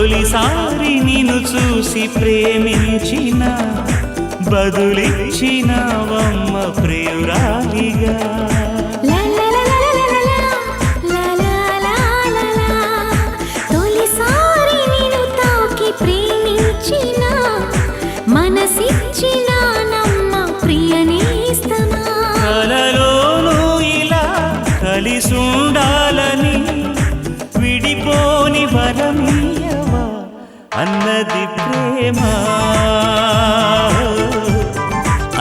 తొలిసారి నిన్ను చూసి ప్రేమించిన బదులిచ్చినవమ్మ ప్రియురాలిగా. తొలిసారి నిన్ను తాకి ప్రేమించిన మనసిచ్చిన నమ్మ ప్రియనేస్తమా. కలలోనూ ఇలా కలిసుండాలని విడిపోని వరమీయవా అన్నది ప్రేమ,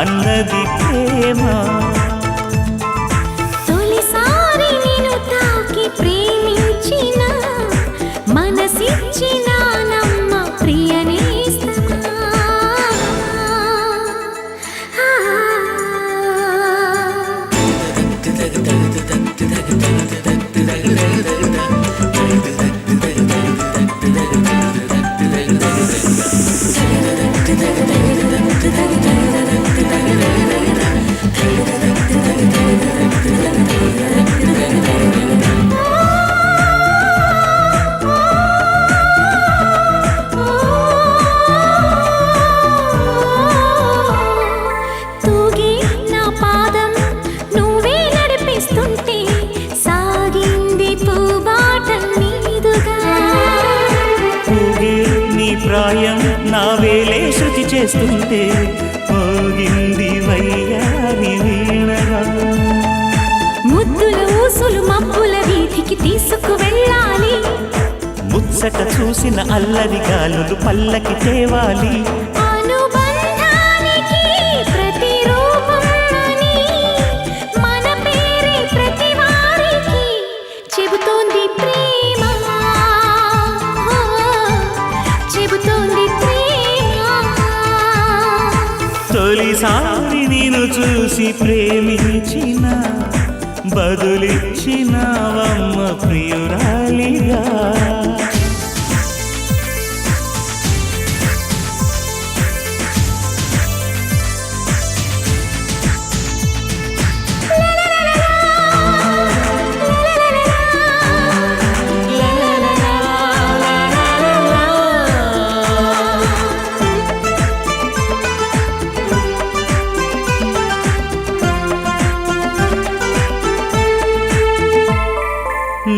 అన్నది ప్రేమ. తొలిసారి నిన్ను తాకి ప్రేమించిన మనసిచ్చిన నమ్మ ప్రియనేస్తమా. తూగి నా పాదం నువ్వే నడిపిస్తుంటే సాగింది పూబాట మీదుగా. ఊగే నీ ప్రాయం నా వేలే శృతి చేస్తుంటే మోగింది వయ్యారి వీణగా. ముద్దుల ఊసులు మబ్బుల వీధికి తీసుకువెళ్ళాలి. ముచ్చట చూసిన అల్లరి గాలులు పల్లకి తేవాలి. అనుబంధానికి ప్రతిరూపం అని మన పేరే ప్రతి వారికి చెబుతోంది ప్రేమ, చెబుతోంది ప్రేమ. తొలిసారి నిన్ను చూసి ప్రేమించిన బదులిచ్చినవమ్మ ప్రియురాలిగా.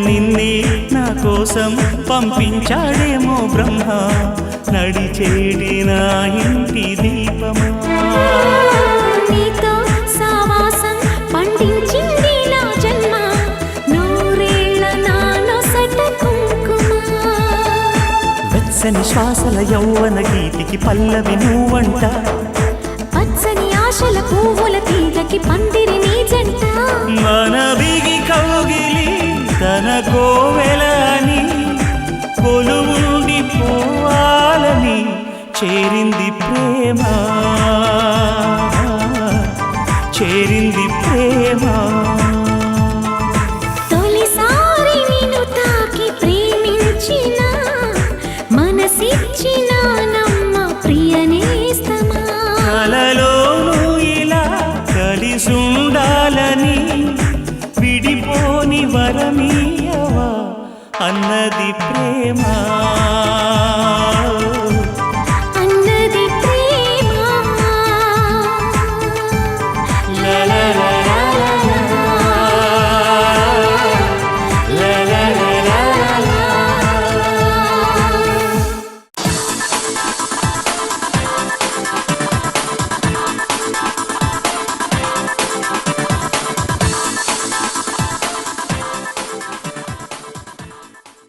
నిన్నే నా కోసం పంపించాడేమో బ్రహ్మ, నడిచేడి నా ఇంటి దీపమా. నీతో సావాసం పండించింది నా జన్మ, నూరేళ్ల నా నొసట కుంకుమ. వెచ్చని శ్వాసల యౌవన గీతికి పల్లవి నువ్వంట, పచ్చని ఆశల పువ్వుల తీగకి పందిరి నీ జంట. మన బిగి కౌగిలి తన కోవెలని కొలువుండి పోవాలని చేరింది ప్రేమ, చేరింది ప్రేమ. తొలిసారి నిన్ను తాకి ప్రేమించిన మనసిచ్చిన నమ్మ ప్రియనేస్తమా. కలలోనూ ఇలా కలిసుండాలని విడిపోని వరమీయవా అన్నది ప్రేమ.